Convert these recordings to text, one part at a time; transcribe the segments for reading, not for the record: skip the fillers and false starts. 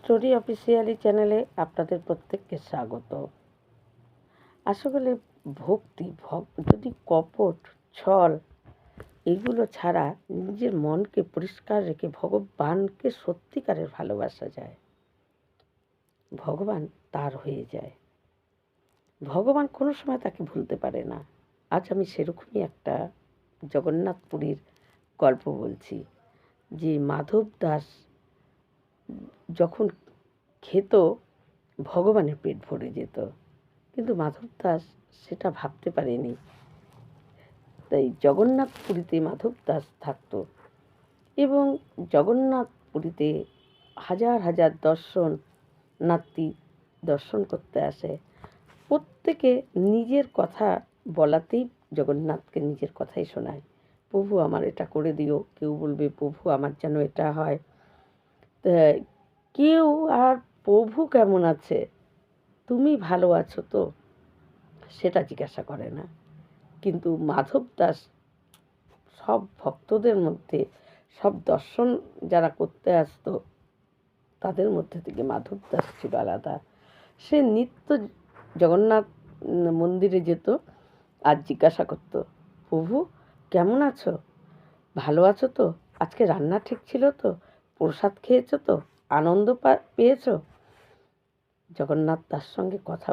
Story officially চ্যানেলে আপনাদের প্রত্যেককে স্বাগত। আসলে ভক্তি যদি কপট ছল এগুলো ছাড়া নিজের মনকে পরিষ্কার রেখে ভগবানকে সত্যিকারের ভালোবাসা যায়, ভগবান তার হয়ে যায়। ভগবান কোনো সময় তাকে ভুলতে পারে না। আজ আমি সেরকমই একটা জগন্নাথপুরীর গল্প বলছি, যে মাধব দাস যখন খেত ভগবানের পেট ভরে যেত, কিন্তু মাধব দাস সেটা ভাবতে পারেনি। তাই জগন্নাথপুরীতে মাধব দাস থাকত এবং জগন্নাথপুরীতে হাজার হাজার দর্শনার্থী দর্শন করতে আসে। প্রত্যেকে নিজের কথা বলাতেই জগন্নাথকে নিজের কথাই শোনায়। প্রভু আমার এটা করে দিও, কেউ বলবে প্রভু আমার যেন এটা হয়। কেউ আর প্রভু কেমন আছে, তুমি ভালো আছো তো, সেটা জিজ্ঞাসা করে না। কিন্তু মাধব দাস সব ভক্তদের মধ্যে, সব দর্শন যারা করতে আসতো তাদের মধ্যে থেকে মাধব দাস ছিল আলাদা। সে নিত্য জগন্নাথ মন্দিরে যেত আর জিজ্ঞাসা করতো, প্রভু কেমন আছো, ভালো আছো তো, আজকে রান্না ঠিক ছিল তো, প্রসাদ খেয়েছো তো, আনন্দ পেয়েছো। জগন্নাথ তার সঙ্গে কথা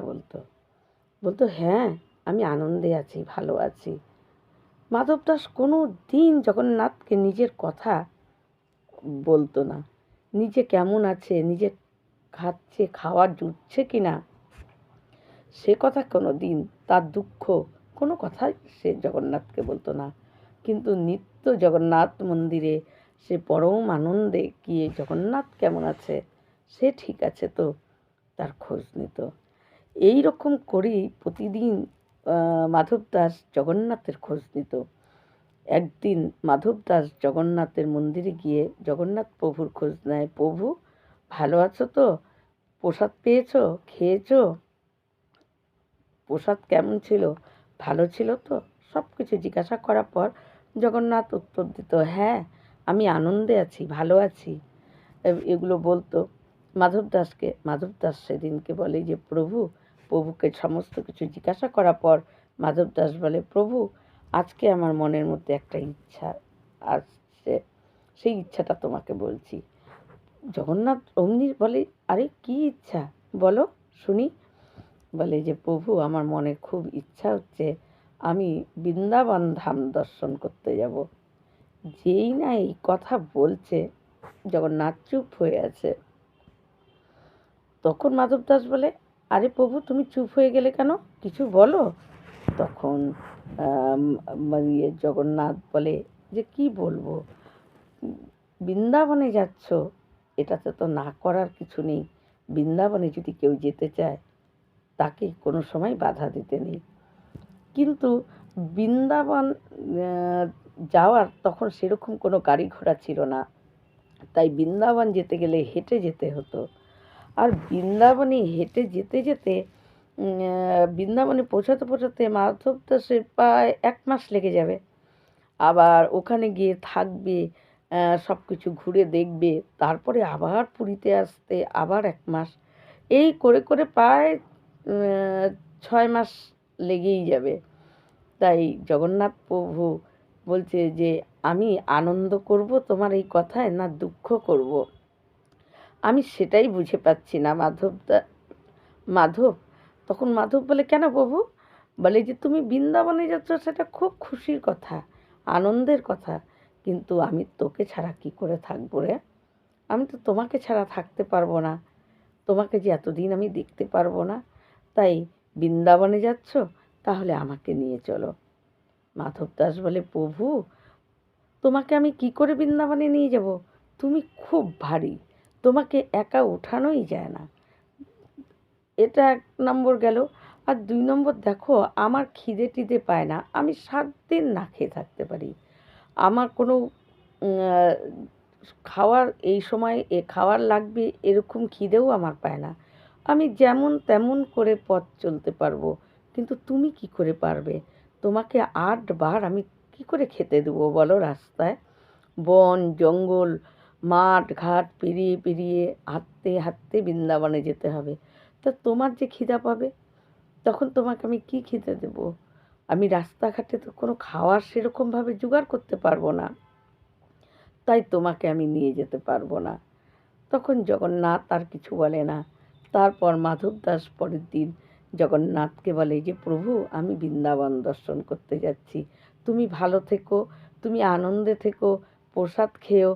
বলতো হ্যাঁ আমি আনন্দে আছি, ভালো আছি। মাধব দাস কোনো দিন জগন্নাথকে নিজের কথা বলতো না। নিজে কেমন আছে, নিজে খাচ্ছে, খাওয়া জুটছে কিনা, সে কথা কোনো দিন, তার দুঃখ কোনো কথাই সে জগন্নাথকে বলতো না। কিন্তু নিত্য জগন্নাথ মন্দিরে সে পরম আনন্দে গিয়ে জগন্নাথ কেমন আছে, সে ঠিক আছে তো, তার খোঁজ নিত। এই রকম করেই প্রতিদিন মাধব দাস জগন্নাথের খোঁজ নিত। একদিন মাধব দাস জগন্নাথের মন্দিরে গিয়ে জগন্নাথ প্রভুর খোঁজ নেয়, প্রভু ভালো আছো তো, প্রসাদ পেয়েছো, খেয়েছো, প্রসাদ কেমন ছিল, ভালো ছিল তো, সব কিছু জিজ্ঞাসা করার পর জগন্নাথ উত্তর দিত, হ্যাঁ আমি আনন্দে আছি, ভালো আছি। এগুলো বলতো মাধব দাসকে। মাধব দাস সেদিনকে বলে যে প্রভুকে সমস্ত কিছু জিজ্ঞাসা করার পর মাধব দাস বলে, প্রভু আজকে আমার মনের মধ্যে একটা ইচ্ছা আসছে, সেই ইচ্ছাটা তোমাকে বলছি। জগন্নাথ অমনি বলে, আরে কি ইচ্ছা বলো শুনি। বলে যে প্রভু আমার মনের খুব ইচ্ছা হচ্ছে আমি বৃন্দাবন ধাম দর্শন করতে যাব। যেই না এই কথা বলছে জগন্নাথ চুপ হয়ে আছে। তখন মাধব দাস বলে, আরে প্রভু তুমি চুপ হয়ে গেলে কেন, কিছু বলো। তখন জগন্নাথ বলে যে কি বলবো, বৃন্দাবনে যাচ্ছ, এটাতে তো না করার কিছু নেই। বৃন্দাবনে যদি কেউ যেতে চায় তাকে কোনো সময় বাধা দিতে নেই। কিন্তু বৃন্দাবন যাওয়ার তখন সেরকম কোনো গাড়ি ঘোড়া ছিল না, তাই বৃন্দাবন যেতে গেলে হেঁটে যেতে হতো। আর বৃন্দাবনে হেঁটে যেতে যেতে বৃন্দাবনে পৌঁছাতে মাধব দাসের প্রায় 1 মাস লেগে যাবে। আবার ওখানে গিয়ে থাকবে, সব কিছু ঘুরে দেখবে, তারপরে আবার পুরীতে আসতে আবার 1 মাস, এই করে করে প্রায় 6 মাস লেগেই যাবে। তাই জগন্নাথ প্রভু বলছে যে আমি আনন্দ করব তোমার এই কথায় না দুঃখ করব, আমি সেটাই বুঝে পাচ্ছি না মাধব। তখন মাধব বলে, কেন প্রভু। বলে যে তুমি বৃন্দাবনে যাচ্ছ সেটা খুব খুশির কথা, আনন্দের কথা, কিন্তু আমি তোকে ছাড়া কি করে থাকবো রে, আমি তো তোমাকে ছাড়া থাকতে পারবো না, তোমাকে যে এতদিন আমি দেখতে পারবো না, তাই বৃন্দাবনে যাচ্ছ তাহলে আমাকে নিয়ে চলো। মাধব দাস বলে, প্রভু তোমাকে আমি কি করে বৃন্দাবনে নিয়ে যাব, তুমি খুব ভারী, তোমাকে একা উঠানোই যায় না। এটা 1 নম্বর গেল। আর 2 নম্বর দেখো আমার খিদে টিদে পায় না, আমি 7 দিন না খেয়ে থাকতে পারি, আমার কোনো খাওয়ার এই সময় খাওয়ার লাগবে এরকম খিদেও আমার পায় না, আমি যেমন তেমন করে পথ চলতে পারবো, কিন্তু তুমি কি করে পারবে, তোমাকে 8 বার আমি কি করে খেতে দেবো বলো রাস্তায়, বন জঙ্গল মাঠ ঘাট পেরিয়ে পেরিয়ে হাঁটতে হাঁটতে বৃন্দাবনে যেতে হবে। তা তোমার যে খিদা পাবে, তখন তোমাকে আমি কি খেতে দেব? আমি রাস্তাঘাটে তো কোনো খাওয়ার সেরকমভাবে জোগাড় করতে পারবো না, তাই তোমাকে আমি নিয়ে যেতে পারবো না। তখন জগন্নাথ আর কিছু বলে না। তারপর মাধব দাস পরের দিন জগন্নাথকে বলে যে, প্রভু আমি বৃন্দাবন দর্শন করতে যাচ্ছি, তুমি ভালো থেকো, তুমি আনন্দে থেকো, প্রসাদ খেও,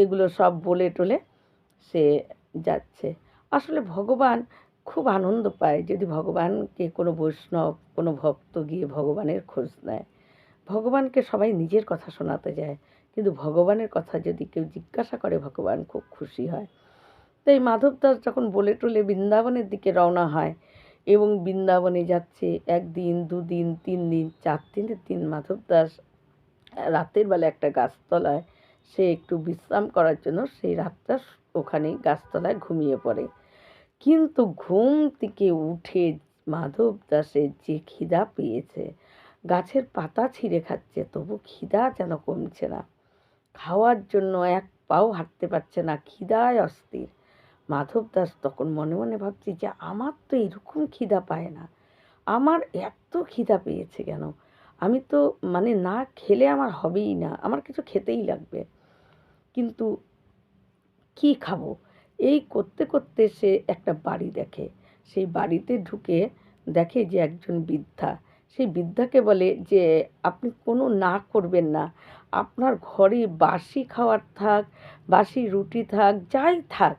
এগুলো সব বলে টলে সে যাচ্ছে। আসলে ভগবান খুব আনন্দ পায় যদি ভগবানকে কোনো বৈষ্ণব কোনো ভক্ত গিয়ে ভগবানের খোঁজ নেয়। ভগবানকে সবাই নিজের কথা শোনাতে যায়, কিন্তু ভগবানের কথা যদি কেউ জিজ্ঞাসা করে ভগবান খুব খুশি হয়। তাই মাধব দাস যখন বলে টলে বৃন্দাবনের দিকে রওনা হয় এবং বৃন্দাবনে যাচ্ছে, একদিন দুদিন 3 দিন 4 দিনের দিন মাধব দাস রাতের বেলা একটা গাছতলায় সে একটু বিশ্রাম করার জন্য সেই রাতটা ওখানেই গাছতলায় ঘুমিয়ে পড়ে। কিন্তু ঘুম থেকে উঠে মাধব দাসের যে খিদা পেয়েছে, গাছের পাতা ছিঁড়ে খাচ্ছে, তবু খিদা যেন কমছে না। খাওয়ার জন্য এক পাও হাঁটতে পারছে না, খিদায় অস্থির। মাধব দাস তখন মনে মনে ভাবছে যে আমার তো এরকম খিদা পায় না, আমার এত খিদা পেয়েছে কেন? আমি তো মানে না খেলে আমার হবেই না, আমার কিছু খেতেই লাগবে, কিন্তু কি খাবো? এই করতে করতে সে একটা বাড়ি দেখে। সেই বাড়িতে ঢুকে দেখে যে একজন বৃদ্ধা। সেই বৃদ্ধাকে বলে যে, আপনি কোনো না করবেন না, আপনার ঘরে বাসি খাবার থাক, বাসি রুটি থাক, যাই থাক,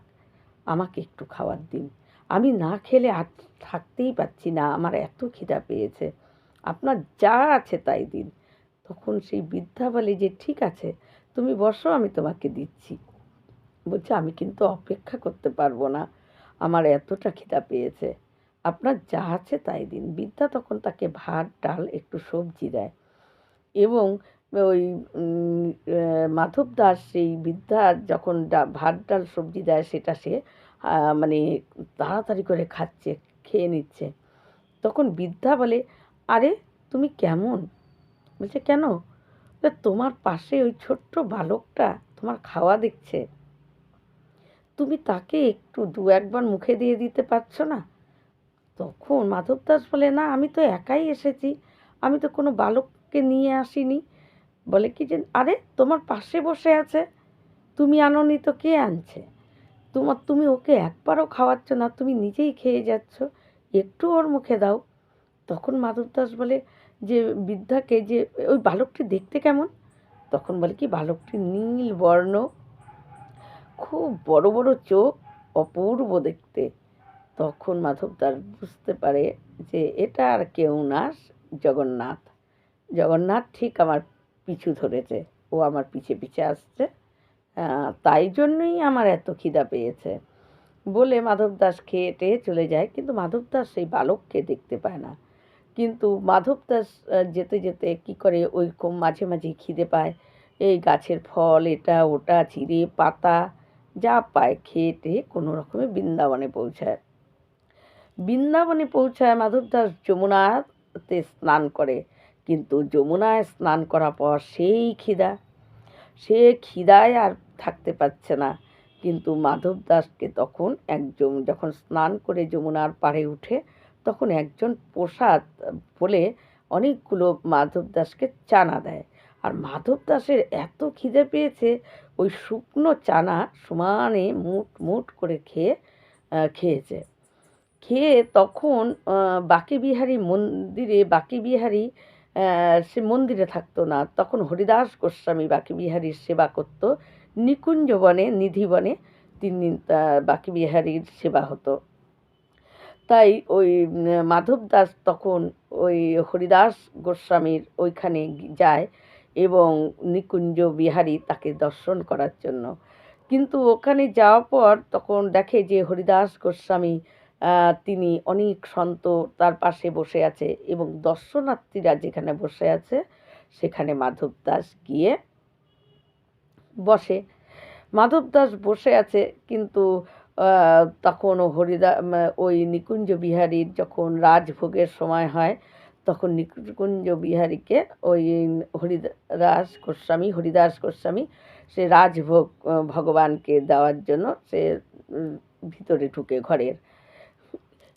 আমাকে একটু খাবার দিন। আমি না খেলে আর থাকতেই পারছি না, আমার এত খিদা পেয়েছে, আপনার যা আছে তাই দিন। তখন সেই বৃদ্ধা বলে যে, ঠিক আছে, তুমি বসো, আমি তোমাকে দিচ্ছি। বলছে, আমি কিন্তু অপেক্ষা করতে পারবো না, আমার এতটা খিদা পেয়েছে, আপনার যা আছে তাই দিন। বৃদ্ধা তখন তাকে ভাত ডাল একটু সবজি দেয় এবং ওই মাধব দাস সেই বৃদ্ধা যখন ভাত ডাল সবজি দেয় সেটা সে মানে তাড়াতাড়ি করে খাচ্ছে, খেয়ে নিচ্ছে। তখন বৃদ্ধা বলে, আরে তুমি কেমন? বলছে, কেন? তোমার পাশে ওই ছোট্ট বালকটা তোমার খাওয়া দেখছে, তুমি তাকে একটু দু একবার মুখে দিয়ে দিতে পারছো না? তখন মাধব দাস বলে, না আমি তো একাই এসেছি, আমি তো কোনো বালককে নিয়ে আসিনি। বলে কি যে, আরে তোমার পাশে বসে আছে, তুমি আনোনি তো কে আনছে? তুমি ওকে একবারও খাওয়াচ্ছ না, তুমি নিজেই খেয়ে যাচ্ছ, একটু ওর মুখে দাও। তখন মাধব দাস বলে যে বৃদ্ধাকে যে, ওই বালকটি দেখতে কেমন? তখন বলে কি, বালকটি নীল বর্ণ, খুব বড় বড় চোখ, অপূর্ব দেখতে। তখন মাধব দাস বুঝতে পারে যে এটা আর কেউ না, জগন্নাথ। জগন্নাথ ঠিক আমার পিছু ধরেছে, ও আমার পিছে পিছে আসছে, তাই জন্যই আমার এত খিদা পেয়েছে বলে মাধব দাস খেয়ে টেয়ে চলে যায়। কিন্তু মাধব দাস সেই বালককে দেখতে পায় না। কিন্তু মাধব দাস যেতে যেতে কী করে, ওই মাঝে মাঝে খিদে পায়, এই গাছের ফল এটা ওটা চিড়ে পাতা যা পায় খেয়ে টেয়ে কোনো রকমে বৃন্দাবনে পৌঁছায়। বৃন্দাবনে পৌঁছায় মাধব দাস যমুনাতে স্নান করে, কিন্তু যমুনায় স্নান করার পর সেই খিদা, সে খিদায় আর থাকতে পারছে না। কিন্তু মাধব দাসকে তখন একজন যখন স্নান করে যমুনার পাড়ে উঠে, তখন একজন প্রসাদ বলে অনেকগুলো মাধব দাসকে চানা দেয়। আর মাধব দাসের এত খিদে পেয়েছে, ওই শুকনো চানা সমানে মুঠ মুঠ করে খেয়েছে। খেয়ে তখন বাঁকেবিহারী মন্দিরে, বাঁকেবিহারী সে মন্দিরে থাকতো না, তখন হরিদাস গোস্বামী বাঁকেবিহারীর সেবা করত। নিকুঞ্জবনে, নিধিবনে 3 দিন বাঁকেবিহারীর সেবা হতো। তাই ওই মাধব দাস তখন ওই হরিদাস গোস্বামীর ওইখানে যায় এবং নিকুঞ্জ বিহারী তাকে দর্শন করার জন্য। কিন্তু ওখানে যাওয়ার পর তখন দেখে যে হরিদাস গোস্বামী তিনি অনেক সন্ত তার পাশে বসে আছে এবং দর্শনার্থীরা যেখানে বসে আছে সেখানে মাধব দাস গিয়ে বসে। মাধব দাস বসে আছে, কিন্তু তখন ওই নিকুঞ্জ বিহারীর যখন রাজভোগের সময় হয়, তখন নিকুঞ্জ বিহারীকে ওই হরিদাস গোস্বামী সে রাজভোগ ভগবানকে দেওয়ার জন্য সে ভিতরে ঢুকে ঘরের,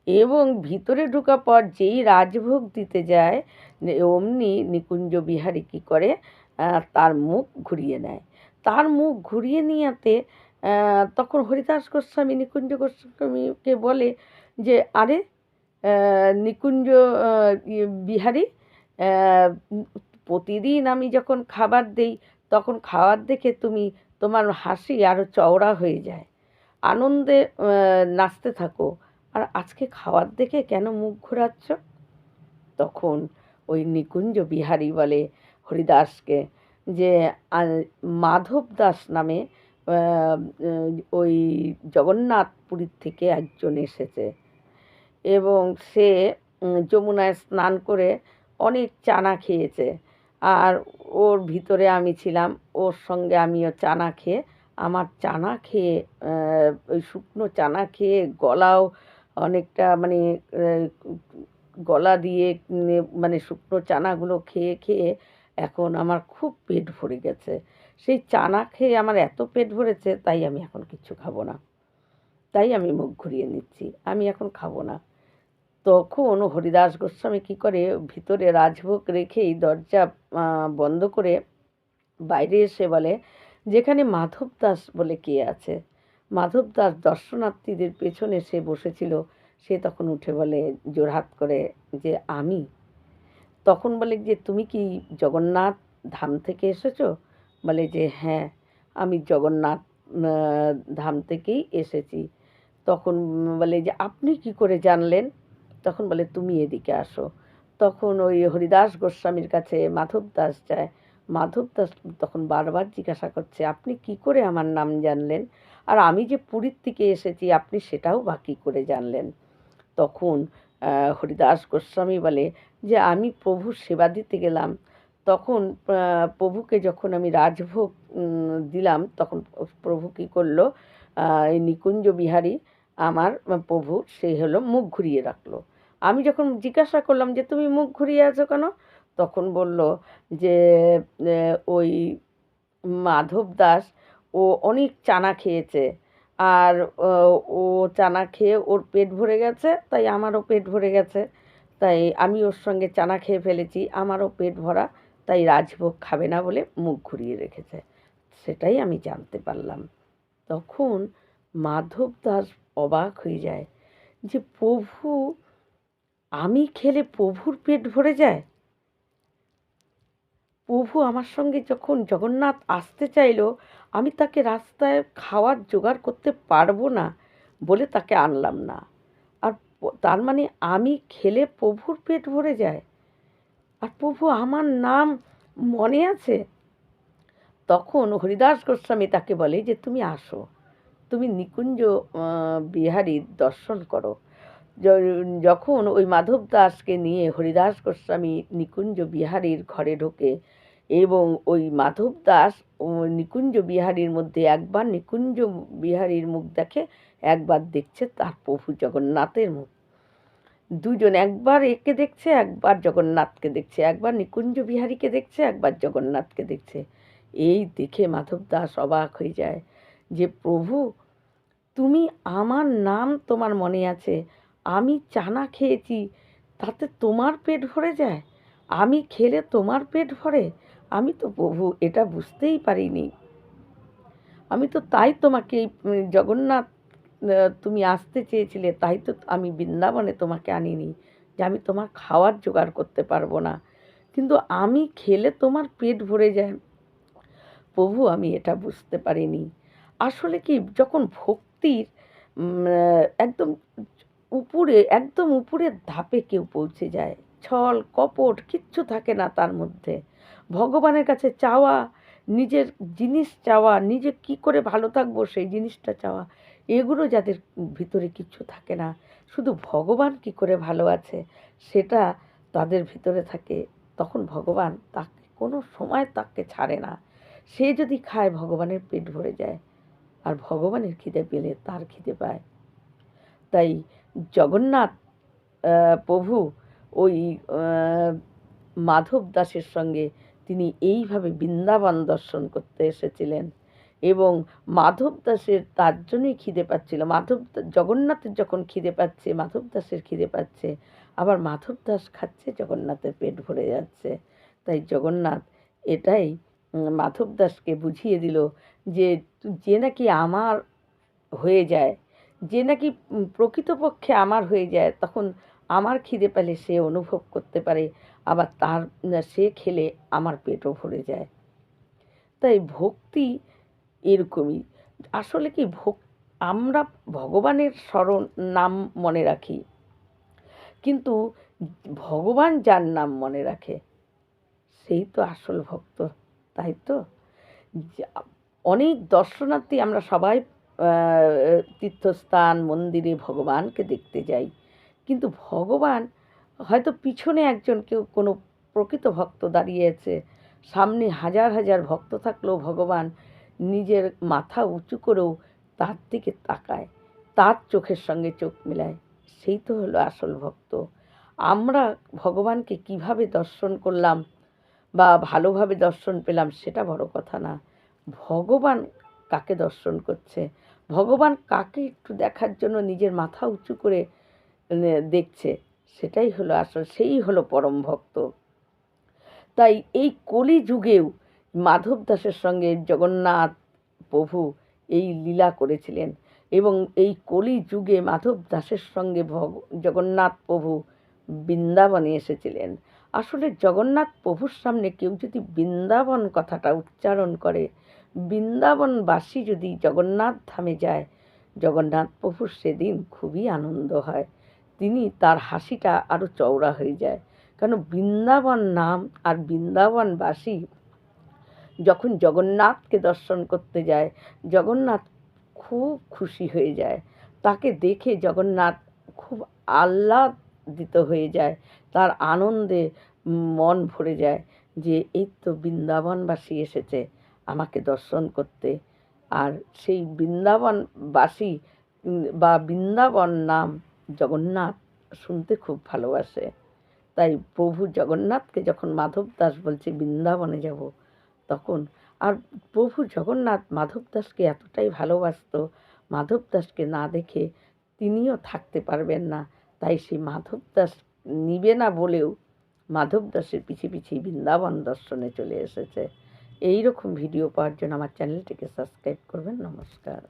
এবং ভিতরে ঢোকার পর যেই রাজভোগ দিতে যায় অমনি নিকুঞ্জ বিহারী কী করে, তার মুখ ঘুরিয়ে নেয়। তার মুখ ঘুরিয়ে নিয়াতে তখন হরিদাস গোস্বামী নিকুঞ্জ গোস্বামীকে বলে যে, আরে নিকুঞ্জ বিহারী, প্রতিদিন আমি যখন খাবার দেই তখন খাবার দেখে তোমার হাসি আরও চওড়া হয়ে যায়, আনন্দে নাচতে থাকো, আর আজকে খাওয়ার দেখে কেন মুখ ঘোরাচ্ছ? তখন ওই নিকুঞ্জ বিহারী বলে হরিদাসকে যে, মাধব দাস নামে ওই জগন্নাথপুরীর থেকে একজন এসেছে, এবং সে যমুনায় স্নান করে অনেক চানা খেয়েছে, আর ওর ভিতরে আমি ছিলাম, ওর সঙ্গে আমিও চানা খেয়ে, আমার চানা খেয়ে ওই শুকনো চানা খেয়ে গলাও অনেকটা মানে গলা দিয়ে মানে শুকনো চানাগুলো খেয়ে খেয়ে এখন আমার খুব পেট ভরে গেছে। সেই চানা খেয়ে আমার এত পেট ভরেছে, তাই আমি এখন কিচ্ছু খাবো না, তাই আমি মুখ ঘুরিয়ে নিচ্ছি, আমি এখন খাবো না। তখন হরিদাস গোস্বামী কী করে, ভিতরে রাজভোগ রেখেই দরজা বন্ধ করে বাইরে এসে বলে, যেখানে মাধব দাস বলে কে আছে। মাধব দাস দর্শনার্থীদের পেছনে সে বসেছিল, সে তখন উঠে বলে জোরহাত করে যে আমি। তখন বলে যে, তুমি কি জগন্নাথ ধাম থেকে এসেছো? বলে যে হ্যাঁ, আমি জগন্নাথ ধাম থেকেই এসেছি। তখন বলে যে, আপনি কি করে জানলেন? তখন বলে, তুমি এদিকে আসো। তখন ওই হরিদাস গোস্বামীর কাছে মাধব দাস যায়। মাধব দাস তখন বারবার জিজ্ঞাসা করছে, আপনি কি করে আমার নাম জানলেন? আর আমি যে পুরীর থেকে এসেছি আপনি সেটাও বা কী করে জানলেন? তখন হরিদাস গোস্বামী বলে যে, আমি প্রভুর সেবা দিতে গেলাম, তখন প্রভুকে যখন আমি রাজভোগ দিলাম, তখন প্রভু কী করলো, এই নিকুঞ্জ বিহারী আমার প্রভু সে হলো মুখ ঘুরিয়ে রাখলো। আমি যখন জিজ্ঞাসা করলাম যে, তুমি মুখ ঘুরিয়ে আছো কেন? তখন বলল যে, ওই মাধব দাস ও অনেক চানা খেয়েছে, আর ও চানা খেয়ে ওর পেট ভরে গেছে, তাই আমারও পেট ভরে গেছে, তাই আমি ওর সঙ্গে চানা খেয়ে ফেলেছি, আমারও পেট ভরা, তাই রাজভোগ খাবে না বলে মুখ ঘুরিয়ে রেখেছে, সেটাই আমি জানতে পারলাম। তখন মাধব দাস অবাক হয়ে যায় যে, প্রভু, আমি খেলে প্রভুর পেট ভরে যায়? প্রভু আমার সঙ্গে যখন জগন্নাথ আসতে চাইল, আমি তাকে রাস্তায় খাওয়ার জোগাড় করতে পারবো না বলে তাকে আনলাম না, আর তার মানে আমি খেলে প্রভুর পেট ভরে যায়, আর প্রভু আমার নাম মনে আছে? তখন হরিদাস গোস্বামী তাকে বলে যে, তুমি আসো, তুমি নিকুঞ্জ বিহারীর দর্শন করো। যখন ওই মাধব দাসকে নিয়ে হরিদাস গোস্বামী নিকুঞ্জ বিহারীর ঘরে ঢোকে, এবং ওই মাধব দাস ও নিকুঞ্জ বিহারীর মধ্যে একবার নিকুঞ্জ বিহারীর মুখ দেখে, একবার দেখছে তার প্রভু জগন্নাথের মুখ। দুজন একবার একে দেখছে, একবার জগন্নাথকে দেখছে, একবার নিকুঞ্জ বিহারীকে দেখছে, একবার জগন্নাথকে দেখছে। এই দেখে মাধব দাস অবাক হয়ে যায় যে, প্রভু, তুমি, আমার নাম তোমার মনে আছে, আমি চানা খেয়েছি, তাতে তোমার পেট ভরে যায়? আমি খেলে তোমার পেট ভরে? আমি তো প্রভু এটা বুঝতেই পারিনি। আমি তো তাই তোমাকে জগন্নাথ, তুমি আসতে চেয়েছিলে, তাই তো আমি বৃন্দাবনে তোমাকে আনিনি, যে আমি তোমার খাওয়ার জোগাড় করতে পারবো না, কিন্তু আমি খেলে তোমার পেট ভরে যায়। প্রভু, আমি এটা বুঝতে পারিনি। আসলে কি, যখন ভক্তির একদম একদম উপরের ধাপে কেউ পৌঁছে যায়, ছল কপট কিচ্ছু থাকে না তার মধ্যে, ভগবানের কাছে চাওয়া, নিজের জিনিস চাওয়া, নিজে কি করে ভালো থাকবো সেই জিনিসটা চাওয়া, এগুলো যাদের ভিতরে কিচ্ছু থাকে না, শুধু ভগবান কি করে ভালো আছে সেটা তাদের ভিতরে থাকে, তখন ভগবান তাকে কোনো সময় তাকে ছাড়ে না। সে যদি খায় ভগবানের পেট ভরে যায়, আর ভগবানের খিদে পেলে তার খিদে পায়। তাই জগন্নাথ প্রভু ওই মাধব দাসের সঙ্গে তিনি এইভাবে বৃন্দাবন দর্শন করতে এসেছিলেন, এবং মাধব দাসের তার জন্যই খিদে পাচ্ছিল। জগন্নাথের যখন খিদে পাচ্ছে, মাধব দাসের খিদে পাচ্ছে, আবার মাধব দাস খাচ্ছে, জগন্নাথের পেট ভরে যাচ্ছে। তাই জগন্নাথ এটাই মাধব দাসকে বুঝিয়ে দিল যে যে নাকি আমার হয়ে যায়, যে নাকি প্রকৃতপক্ষে আমার হয়ে যায়, তখন আমার খিদে পেলে সে অনুভব করতে পারে, আবার সে খেলে আমার পেটও ভরে যায়। তাই ভক্তি এরকমই। আসলে কি আমরা ভগবানের নাম মনে রাখি, কিন্তু ভগবান যার নাম মনে রাখে সেই তো আসল ভক্ত, তাই তো? অনেক দর্শনার্থী আমরা সবাই তীর্থস্থান মন্দিরে ভগবানকে দেখতে যাই, কিন্তু ভগবান হয়তো পিছনে একজন কেউ কোনো প্রকৃত ভক্ত দাঁড়িয়ে আছে, সামনে হাজার হাজার ভক্ত থাকলেও ভগবান নিজের মাথা উঁচু করেও তার দিকে তাকায়, তার চোখের সঙ্গে চোখ মেলায়। সেই তো হলো আসল ভক্ত। আমরা ভগবানকে কিভাবে দর্শন করলাম বা ভালোভাবে দর্শন পেলাম সেটা বড় কথা না, ভগবান কাকে দর্শন করছে, ভগবান কাকে একটু দেখার জন্য নিজের মাথা উঁচু করে দেখছে, সেটাই হলো আসল, সেই হলো পরম ভক্ত। তাই এই কলিযুগেও মাধব দাসের সঙ্গে জগন্নাথ প্রভু এই লীলা করেছিলেন, এবং এই কলিযুগে মাধব দাসের সঙ্গে জগন্নাথ প্রভু বৃন্দাবনে এসেছিলেন। আসলে জগন্নাথ প্রভুর সামনে কেউ যদি বৃন্দাবন কথাটা উচ্চারণ করে, বৃন্দাবনবাসী যদি জগন্নাথ ধামে যায়, জগন্নাথ প্রভুর সেদিন খুবই আনন্দ হয়, তার হাসিটা আরও চওড়া হয়ে যায়। কারণ বৃন্দাবন নাম আর বৃন্দাবনবাসী যখন জগন্নাথকে দর্শন করতে যায়, জগন্নাথ খুব খুশি হয়ে যায়, তাকে দেখে জগন্নাথ খুব আহ্লাদিত হয়ে যায়, তার আনন্দে মন ভরে যায় যে এই তো বৃন্দাবনবাসী এসেছে আমাকে দর্শন করতে। আর সেই বৃন্দাবনবাসী বা বৃন্দাবন নাম জগন্নাথ শুনতে খুব ভালোবাসে। তাই প্রভু জগন্নাথকে যখন মাধব দাস বলছে বৃন্দাবনে যাব, তখন আর প্রভু জগন্নাথ মাধব দাসকে এতটাই ভালোবাসত, মাধব দাসকে না দেখে তিনিও থাকতে পারবেন না, তাই সেই মাধব দাস নিবে না বলেও মাধব দাসের পিছে পিছে বৃন্দাবন দর্শনে চলে এসেছে। এই রকম ভিডিও পাওয়ার জন্য আমার চ্যানেলটিকে সাবস্ক্রাইব করবেন। নমস্কার।